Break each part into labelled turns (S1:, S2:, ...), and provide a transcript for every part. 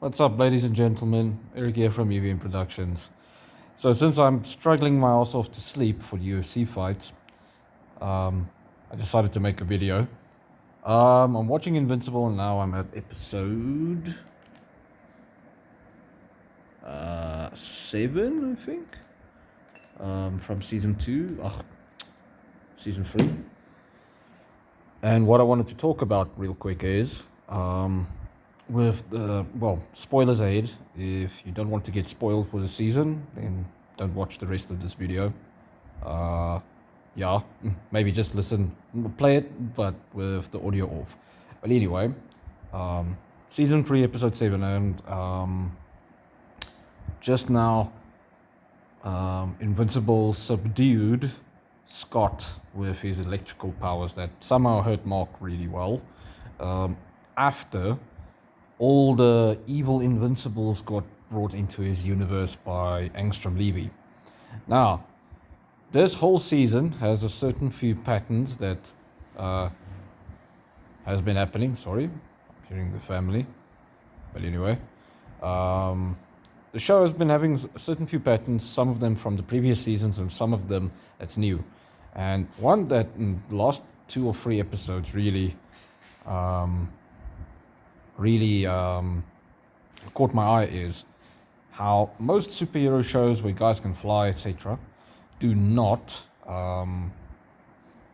S1: What's up, ladies and gentlemen? Eric here from EVM Productions. So, since I'm struggling my ass off to sleep for the UFC fights, I decided to make a video. I'm watching Invincible, and now I'm at episode 7, I think, from season 2, season 3. And what I wanted to talk about real quick is, with the, spoilers ahead. If you don't want to get spoiled for the season, then don't watch the rest of this video. Maybe just listen, play it, but with the audio off. But anyway, season 3, episode 7, and just now, Invincible subdued Scott with his electrical powers that somehow hurt Mark really well. After all the evil Invincibles got brought into his universe by Angstrom Levy. Now, this whole season has a certain few patterns that has been happening. Sorry, I'm hearing the family. But anyway, the show has been having a certain few patterns, some of them from the previous seasons and some of them that's new. And one that in the last 2 or 3 episodes really caught my eye is how most superhero shows where guys can fly, etc., do not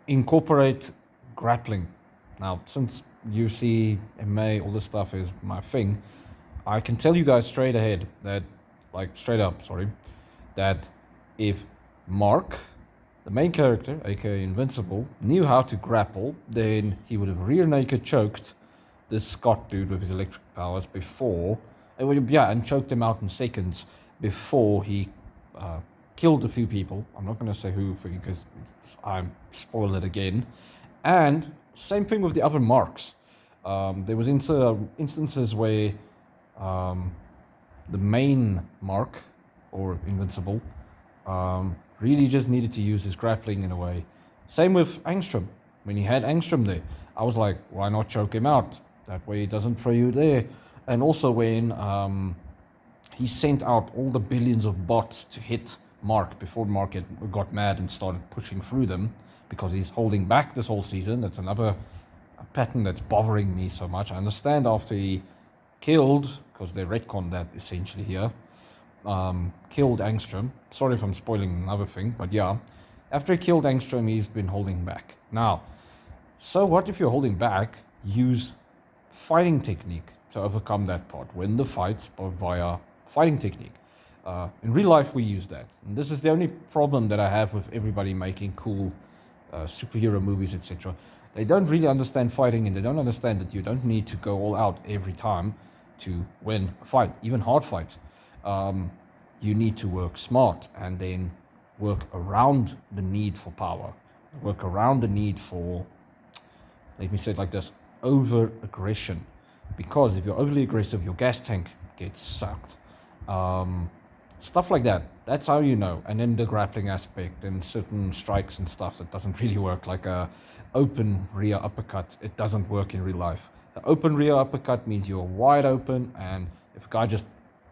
S1: incorporate grappling. Now, since UFC, MMA, all this stuff is my thing, I can tell you guys straight up, that if Mark, the main character, aka Invincible, knew how to grapple, then he would have rear naked choked this Scott dude with his electric powers and choked him out in seconds before he killed a few people. I'm not going to say who because I spoil it again. And same thing with the other Marks. There was instances where the main Mark, or Invincible, really just needed to use his grappling in a way. Same with Angstrom. When he had Angstrom there, I was like, why not choke him out? That way he doesn't throw you there. And also when he sent out all the billions of bots to hit Mark before Mark got mad and started pushing through them because he's holding back this whole season. That's another pattern that's bothering me so much. I understand after he killed, because they retconned that essentially here, killed Angstrom. Sorry if I'm spoiling another thing, but yeah. After he killed Angstrom, he's been holding back. Now, so what if you're holding back? Use fighting technique to overcome that part. Win the fights via fighting technique. In real life, we use that. And this is the only problem that I have with everybody making cool superhero movies, etc. They don't really understand fighting, and they don't understand that you don't need to go all out every time to win a fight, even hard fights. You need to work smart and then work around the need for power, work around the need for, let me say it like this, over-aggression. Because if you're overly aggressive, your gas tank gets sucked. Stuff like that. That's how you know. And then the grappling aspect and certain strikes and stuff that doesn't really work, like a open rear uppercut. It doesn't work in real life. The open rear uppercut means you're wide open, and if a guy just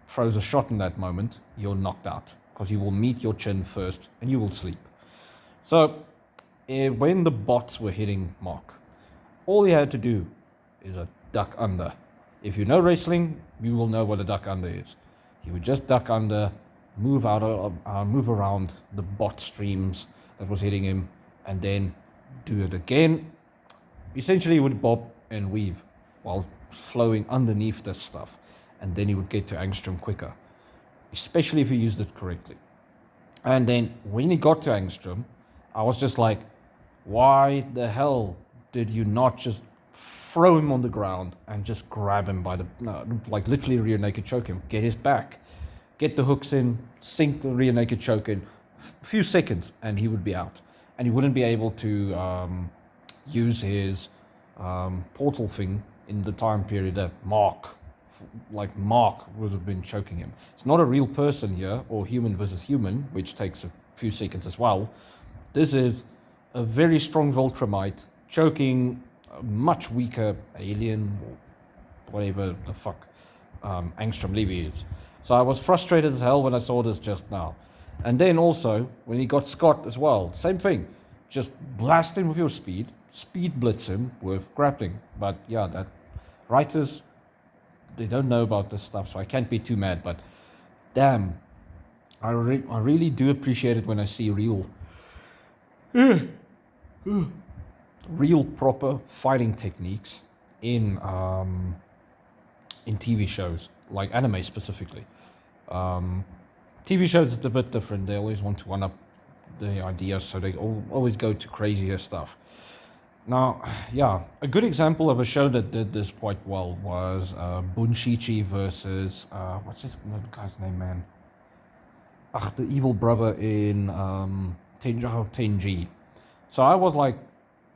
S1: throws a shot in that moment, you're knocked out because he will meet your chin first and you will sleep. So when the bots were hitting Mark, all he had to do is a duck under. If you know wrestling, you will know what a duck under is. He would just duck under, move around the bot streams that was hitting him, and then do it again. Essentially, he would bob and weave while flowing underneath this stuff, and then he would get to Angstrom quicker, especially if he used it correctly. And then when he got to Angstrom, I was just like, why the hell did you not just throw him on the ground and just grab him by literally rear naked choke him, get his back, get the hooks in, sink the rear naked choke in, a few seconds, and he would be out. And he wouldn't be able to use his portal thing in the time period that Mark would have been choking him. It's not a real person here, or human versus human, which takes a few seconds as well. This is a very strong Voltramite choking a much weaker alien, or whatever the fuck Angstrom Levy is. So I was frustrated as hell when I saw this just now. And then also, when he got Scott as well, same thing. Just blast him with your speed blitz him with grappling. But yeah, that writers, they don't know about this stuff, so I can't be too mad. But damn, I really do appreciate it when I see real proper fighting techniques in TV shows, like anime specifically. TV shows it's a bit different. They always want to one up the ideas, so they always go to crazier stuff. Now, yeah, a good example of a show that did this quite well was Bunshichi versus what's this guy's name, man? The evil brother in Tenji. So I was like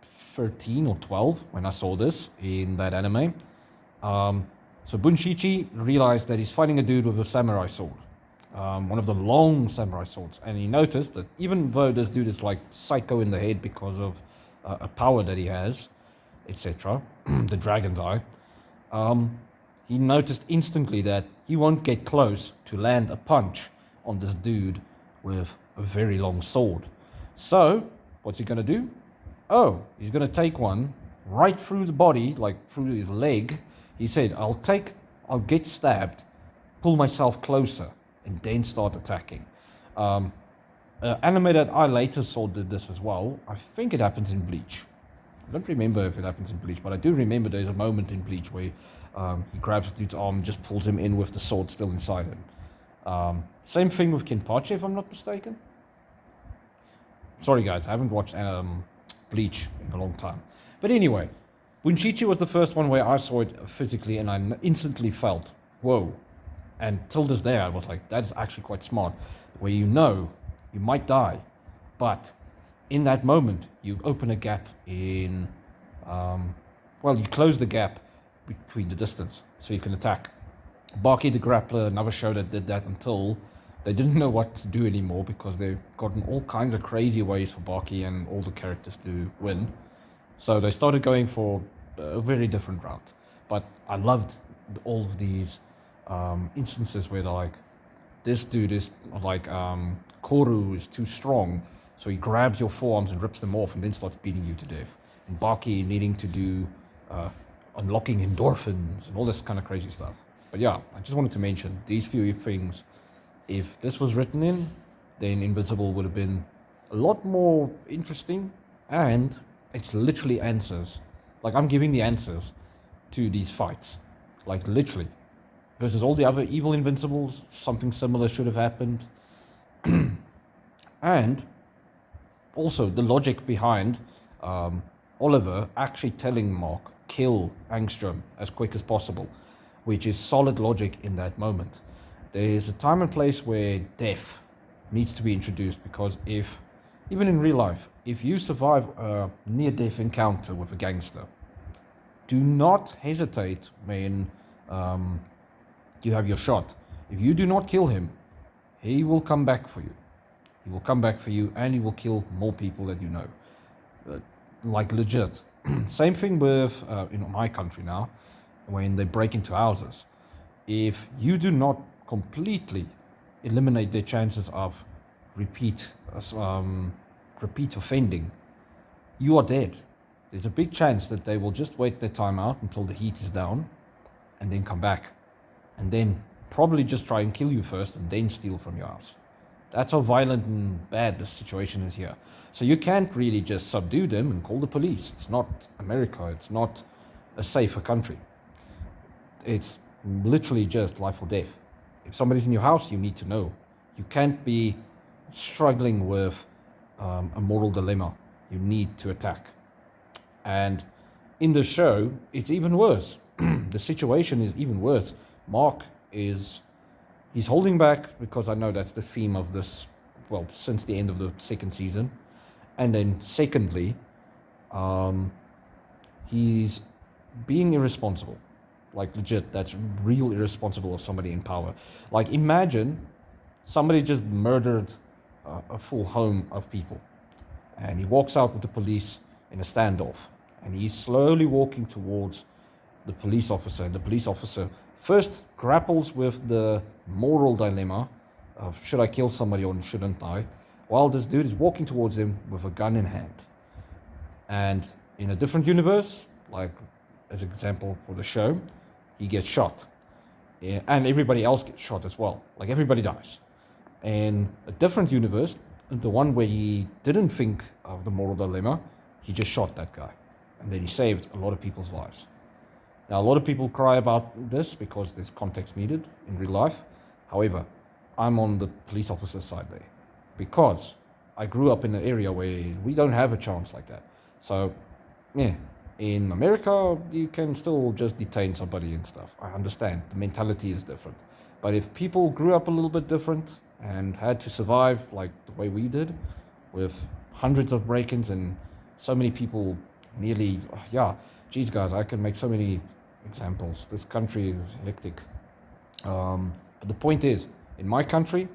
S1: 13 or 12 when I saw this in that anime. So Bunshichi realized that he's fighting a dude with a samurai sword, one of the long samurai swords, and he noticed that even though this dude is like psycho in the head because of a power that he has, etc., the dragon's eye, he noticed instantly that he won't get close to land a punch on this dude with a very long sword. So, what's he going to do? Oh, he's going to take one right through the body, like through his leg. He said, I'll get stabbed, pull myself closer, and then start attacking. Anime that I later saw did this as well. I think it happens in Bleach. I don't remember if it happens in Bleach, but I do remember there's a moment in Bleach where he grabs the dude's arm and just pulls him in with the sword still inside him. Same thing with Kenpachi, if I'm not mistaken. Sorry guys, I haven't watched Bleach in a long time. But anyway, Bunshichi was the first one where I saw it physically and I instantly felt, whoa. And till this day I was like, that is actually quite smart. Where you know you might die, but in that moment you open a gap in, you close the gap between the distance so you can attack. Baki the Grappler, another show that did that until they didn't know what to do anymore because they've gotten all kinds of crazy ways for Baki and all the characters to win. So they started going for a very different route. But I loved all of these instances where they're like, this dude is like, Koru is too strong, so he grabs your forearms and rips them off and then starts beating you to death. And Baki needing to do unlocking endorphins and all this kind of crazy stuff. But yeah, I just wanted to mention these few things. If this was written in, then Invincible would have been a lot more interesting, and it's literally answers. Like, I'm giving the answers to these fights. Like, literally. Versus all the other evil Invincibles, something similar should have happened. And also the logic behind Oliver actually telling Mark, kill Angstrom as quick as possible, which is solid logic in that moment. There is a time and place where death needs to be introduced, because even in real life, if you survive a near-death encounter with a gangster, do not hesitate when you have your shot. If you do not kill him, he will come back for you. He will come back for you and he will kill more people that you know. Like legit. Same thing with, in my country now, when they break into houses. If you do not completely eliminate their chances of repeat offending, you are dead. There's a big chance that they will just wait their time out until the heat is down and then come back. And then probably just try and kill you first and then steal from your house. That's how violent and bad the situation is here. So you can't really just subdue them and call the police. It's not America. It's not a safer country. It's literally just life or death. If somebody's in your house, you need to know. You can't be struggling with a moral dilemma. You need to attack. And in the show, it's even worse. The situation is even worse. Mark he's holding back, because I know that's the theme of this, well, since the end of the second season. And then secondly, he's being irresponsible. Like legit, that's real irresponsible of somebody in power. Like imagine somebody just murdered a full home of people. And he walks out with the police in a standoff. And he's slowly walking towards the police officer. And the police officer first grapples with the moral dilemma of should I kill somebody or shouldn't I, while this dude is walking towards him with a gun in hand. And in a different universe, like as an example for the show, he gets shot. And everybody else gets shot as well. Like everybody dies. In a different universe, the one where he didn't think of the moral dilemma, he just shot that guy. And then he saved a lot of people's lives. Now, a lot of people cry about this because there's context needed in real life. However, I'm on the police officer's side there because I grew up in an area where we don't have a chance like that. So, yeah, in America, you can still just detain somebody and stuff. I understand. The mentality is different. But if people grew up a little bit different and had to survive like the way we did, with hundreds of break-ins and so many people nearly, geez guys, I can make so many examples. This country is hectic. But the point is, in my country,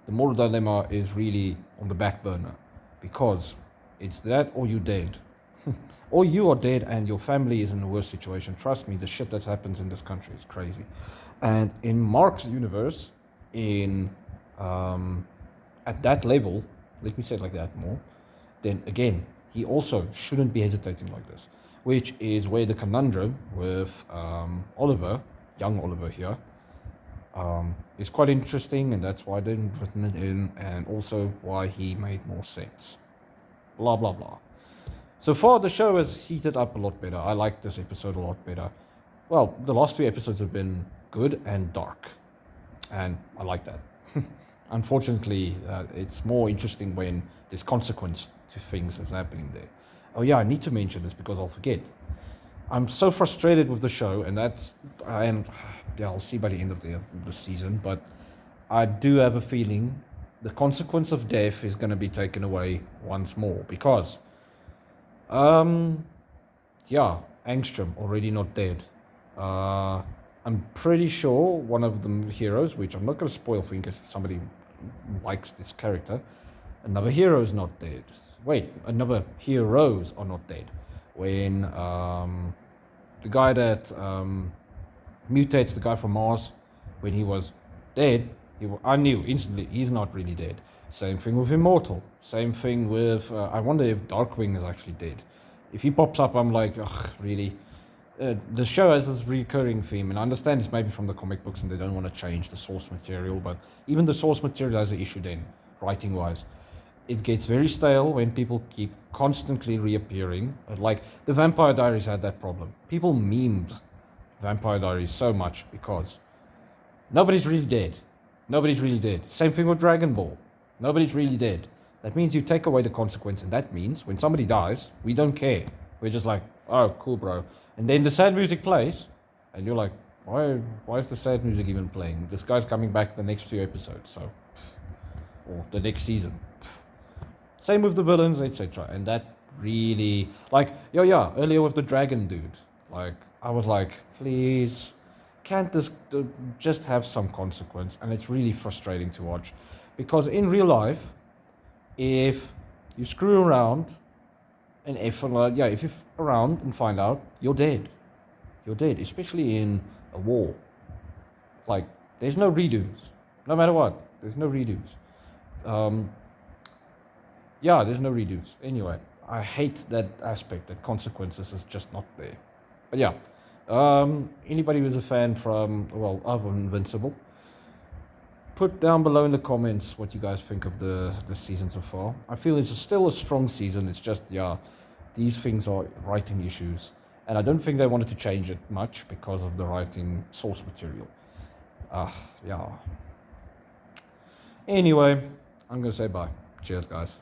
S1: the moral dilemma is really on the back burner because it's that or you're dead. Or you are dead and your family is in a worse situation. Trust me, the shit that happens in this country is crazy. And in Mark's universe, at that level, let me say it like that more, then again, he also shouldn't be hesitating like this, which is where the conundrum with Oliver, young Oliver here, is quite interesting, and that's why I didn't written it in, and also why he made more sense. Blah, blah, blah. So far, the show has heated up a lot better. I like this episode a lot better. Well, the last 3 episodes have been good and dark, and I like that. Unfortunately, it's more interesting when there's consequence to things that's happening there. Oh yeah, I need to mention this because I'll forget. I'm so frustrated with the show, and I'll see by the end of the season, but I do have a feeling the consequence of death is going to be taken away once more because Angstrom already not dead. I'm pretty sure one of the heroes, which I'm not going to spoil for you in case somebody likes this character, another hero is not dead. Wait, another heroes are not dead. When the guy that mutates the guy from Mars, when he was dead, I knew instantly he's not really dead. Same thing with Immortal. Same thing with, I wonder if Darkwing is actually dead. If he pops up, I'm like, ugh, really? The show has this recurring theme, and I understand it's maybe from the comic books and they don't want to change the source material, but even the source material has an issue then, writing-wise. It gets very stale when people keep constantly reappearing. Like, the Vampire Diaries had that problem. People memed Vampire Diaries so much because nobody's really dead. Nobody's really dead. Same thing with Dragon Ball. Nobody's really dead. That means you take away the consequence, and that means when somebody dies, we don't care. We're just like, oh, cool, bro. And then the sad music plays, and you're like, why is the sad music even playing? This guy's coming back the next few episodes, so, or the next season. Same with the villains, etc. And that really, like, earlier with the dragon dude, like, I was like, please, can't this just have some consequence? And it's really frustrating to watch, because in real life, if you screw around, and if you're around and find out, you're dead. You're dead, especially in a war. Like, there's no redos. No matter what, there's no redos. There's no redos. Anyway, I hate that aspect, that consequences is just not there. But yeah, anybody who's a fan of Invincible, put down below in the comments what you guys think of the season so far. I feel it's still a strong season. It's just, these things are writing issues. And I don't think they wanted to change it much because of the writing source material. Anyway, I'm going to say bye. Cheers, guys.